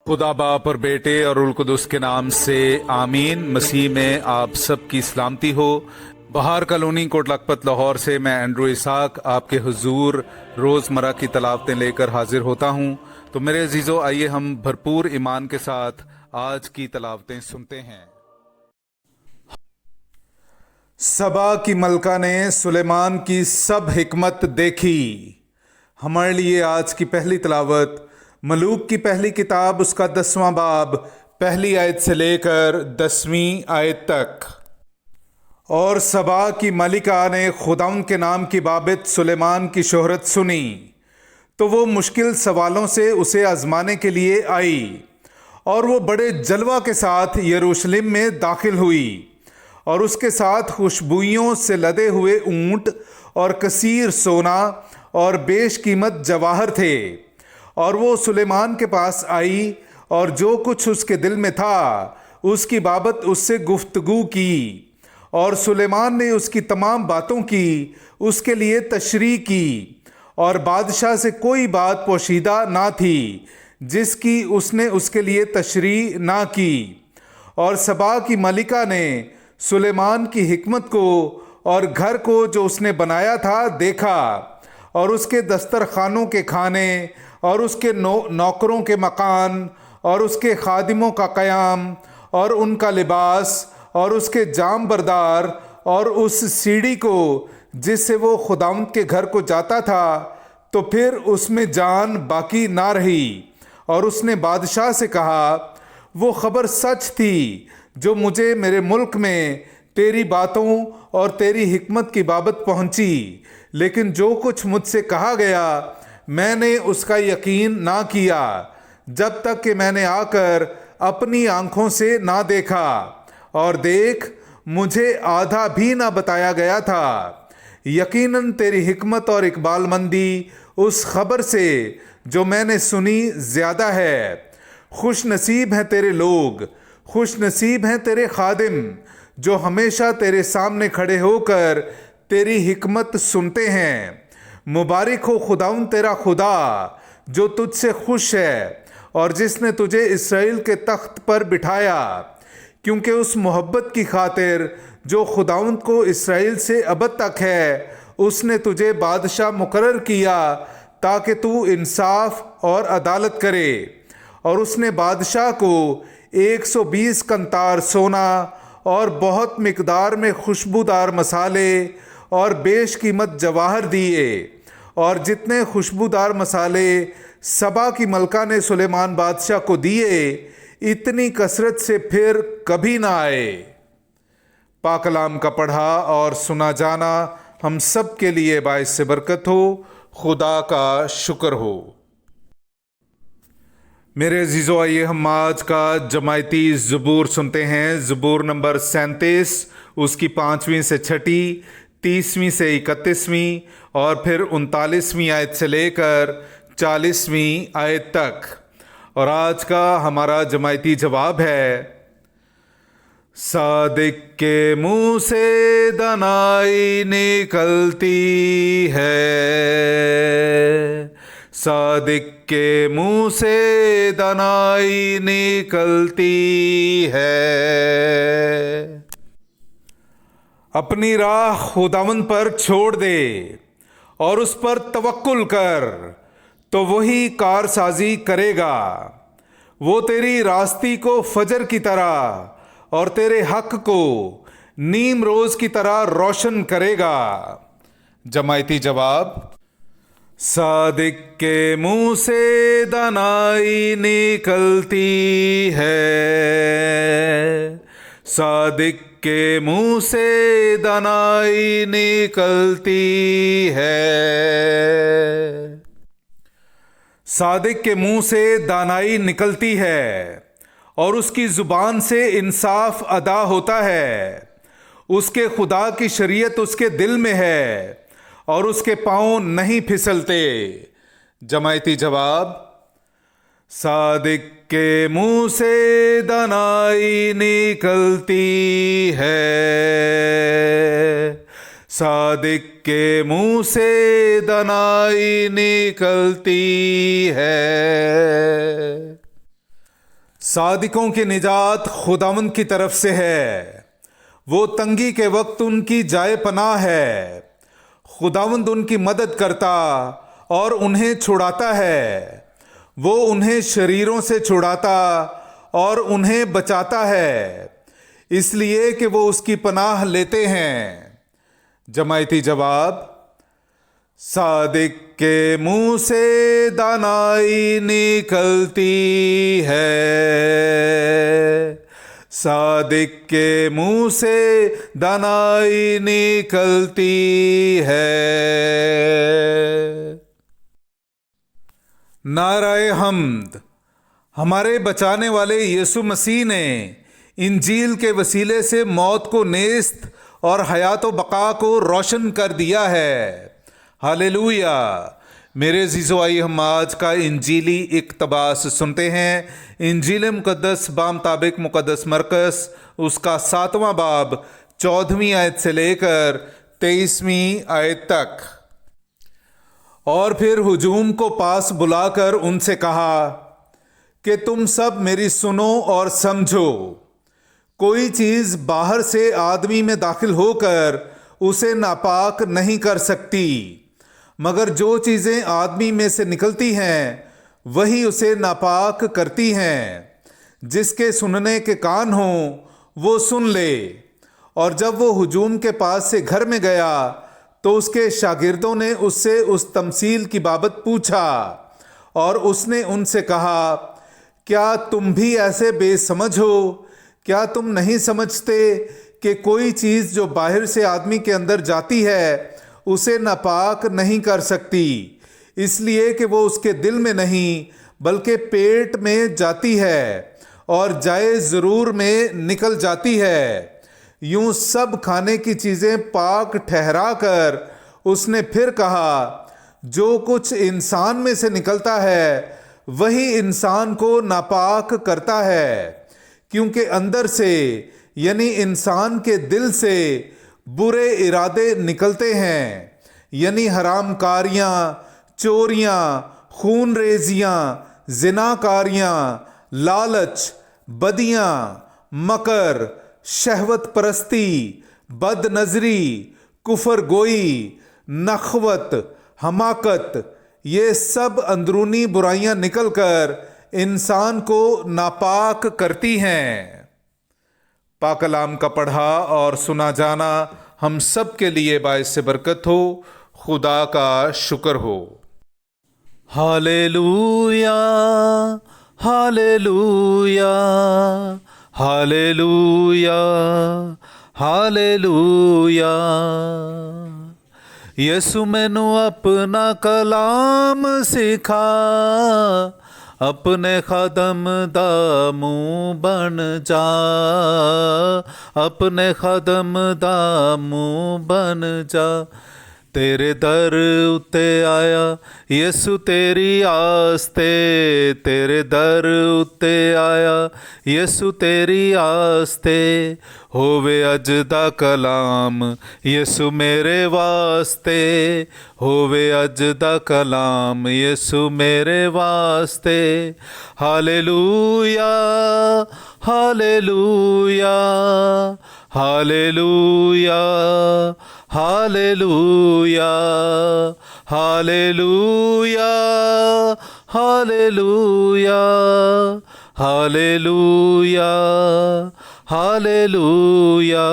खुदा बाप और बेटे और उल कुदस के नाम से आमीन। मसीह में आप सब की सलामती हो। बहार कॉलोनी कोट लखपत लाहौर से मैं एंड्रू इसाक आपके हुजूर रोज़मर्रा की तलावतें लेकर हाजिर होता हूँ। तो मेरे अजीज़ों, आइए हम भरपूर ईमान के साथ आज की तलावतें सुनते हैं। सबा की मलका ने सुलेमान की सब हिकमत देखी। हमारे लिए आज की पहली तलावत मलूक की पहली किताब उसका 10वां बाब पहली आयत से लेकर 10वीं आयत तक। और सबा की मलिका ने खुदाउन के नाम की बाबत सुलेमान की शोहरत सुनी, तो वो मुश्किल सवालों से उसे आजमाने के लिए आई, और वो बड़े जलवा के साथ यरूशलेम में दाखिल हुई, और उसके साथ खुशबुइयों से लदे हुए ऊंट और कसीर सोना और बेशकीमत जवाहर थे। और वो सुलेमान के पास आई और जो कुछ उसके दिल में था उसकी बाबत उससे गुफ्तगू की, और सुलेमान ने उसकी तमाम बातों की उसके लिए तशरीह की, और बादशाह से कोई बात पोशीदा ना थी जिसकी उसने उसके लिए तशरीह ना की। और सबा की मलिका ने सुलेमान की हिकमत को और घर को जो उसने बनाया था देखा, और उसके दस्तरखानों के खाने और उसके नौकरों के मकान और उसके खादिमों का क़याम और उनका लिबास और उसके जाम बरदार और उस सीढ़ी को जिससे वो खुदावंद के घर को जाता था। तो फिर उसमें जान बाकी ना रही, और उसने बादशाह से कहा, वो खबर सच थी जो मुझे मेरे मुल्क में तेरी बातों और तेरी हिकमत की बाबत पहुंची, लेकिन जो कुछ मुझसे कहा गया मैंने उसका यकीन ना किया जब तक कि मैंने आकर अपनी आंखों से ना देखा, और देख, मुझे आधा भी ना बताया गया था। यकीनन तेरी हिकमत और इकबालमंदी उस खबर से जो मैंने सुनी ज़्यादा है। खुश नसीब हैं तेरे लोग, खुश नसीब हैं तेरे खादिम जो हमेशा तेरे सामने खड़े होकर तेरी हिकमत सुनते हैं। मुबारक हो खुदाउन तेरा खुदा जो तुझसे खुश है और जिसने तुझे इसराइल के तख्त पर बिठाया, क्योंकि उस मोहब्बत की खातिर जो खुदाउन को इसराइल से अबद तक है उसने तुझे बादशाह मुकर्रर किया ताकि तू इंसाफ और अदालत करे। और उसने बादशाह को 120 कंतार सोना और बहुत मिकदार में खुशबूदार मसाले और बेशकीमत जवाहर दिए, और जितने खुशबूदार मसाले सबा की मलका ने सुलेमान बादशाह को दिए इतनी कसरत से फिर कभी ना आए। पाकलाम का पढ़ा और सुना जाना हम सब के लिए बाइस से बरकत हो। खुदा का शुक्र हो। मेरे अजीज़ों, आइए हम आज का जमायती ज़बूर सुनते हैं। ज़बूर नंबर 37, उसकी 5वीं से 6ठी, 30वीं से 31वीं और फिर 39वीं आयत से लेकर 40वीं आयत तक। और आज का हमारा जमायती जवाब है, सादिक के मुंह से दनाई निकलती है, सादिक के मुंह से दनाई निकलती है। अपनी राह खुदावंद पर छोड़ दे और उस पर तवक्कुल कर, तो वही कारसाजी करेगा। वो तेरी रास्ती को फजर की तरह और तेरे हक को नीम रोज की तरह रोशन करेगा। जमायती जवाब, सादिक के मुंह से दनाई निकलती है, सादिक के मुंह से दनाई निकलती है। सादिक के मुंह से दानाई निकलती है और उसकी जुबान से इंसाफ अदा होता है। उसके खुदा की शरीयत उसके दिल में है और उसके पांव नहीं फिसलते। जमायती जवाब, सादिक के मुंह से दनाई निकलती है, सादिक के मुंह से दनाई निकलती है। صادقوں کی نجات خداوند کی طرف سے ہے، وہ تنگی کے وقت ان کی جائے پناہ ہے۔ خداوند ان کی مدد کرتا اور انہیں چھڑاتا ہے، وہ انہیں شریروں سے چھڑاتا اور انہیں بچاتا ہے، اس لیے کہ وہ اس کی پناہ لیتے ہیں۔ جماعتی جواب: صادق کے منہ سے دانائی نکلتی ہے، صادق کے منہ سے دانائی نکلتی ہے۔ نعرہ حمد۔ ہمارے بچانے والے یسوع مسیح نے انجیل کے وسیلے سے موت کو نیست اور حیات و بقا کو روشن کر دیا ہے۔ ہاللویا۔ میرے عزیزو، آئیے ہم آج کا انجیلی اقتباس سنتے ہیں۔ انجیل مقدس بامطابق مقدس مرکز، اس کا 7واں باب 14ویں آیت سے لے کر 23ویں آیت تک۔ اور پھر ہجوم کو پاس بلا کر ان سے کہا کہ تم سب میری سنو اور سمجھو۔ کوئی چیز باہر سے آدمی میں داخل ہو کر اسے ناپاک نہیں کر سکتی، مگر جو چیزیں آدمی میں سے نکلتی ہیں وہی اسے ناپاک کرتی ہیں۔ جس کے سننے کے کان ہوں وہ سن لے۔ اور جب وہ ہجوم کے پاس سے گھر میں گیا تو اس کے شاگردوں نے اس سے اس تمثیل کی بابت پوچھا، اور اس نے ان سے کہا، کیا تم بھی ایسے بے سمجھ ہو؟ کیا تم نہیں سمجھتے کہ کوئی چیز جو باہر سے آدمی کے اندر جاتی ہے اسے ناپاک نہیں کر سکتی، اس لیے کہ وہ اس کے دل میں نہیں بلکہ پیٹ میں جاتی ہے اور جائے ضرور میں نکل جاتی ہے۔ یوں سب کھانے کی چیزیں پاک ٹھہرا کر اس نے پھر کہا، جو کچھ انسان میں سے نکلتا ہے وہی انسان کو ناپاک کرتا ہے، کیونکہ اندر سے یعنی انسان کے دل سے برے ارادے نکلتے ہیں، یعنی حرام کاریاں، چوریاں، خون ریزیاں، زناکاریاں، لالچ، بدیاں، مکر، شہوت پرستی، بد نظری، کفر گوئی، نخوت، حماقت، یہ سب اندرونی برائیاں نکل کر انسان کو ناپاک کرتی ہیں۔ پاک کلام کا پڑھا اور سنا جانا ہم سب کے لیے باعث برکت ہو۔ خدا کا شکر ہو۔ Hallelujah, hallelujah, hallelujah, hallelujah. Yesu مینوں اپنا کلام سکھا، اپنے خادم دا منہ بن جا، اپنے خادم دا منہ بن جا۔ تیرے در اتے آیا یسوع تیری آستے، تیرے در اتے آیا یسوع تیری آستے۔ ہووے اج دا کلام یسوع میرے واسطے، ہووے اج دا کلام یسوع میرے واسطے۔ Hallelujah, hallelujah, hallelujah, hallelujah, hallelujah, hallelujah, hallelujah, hallelujah.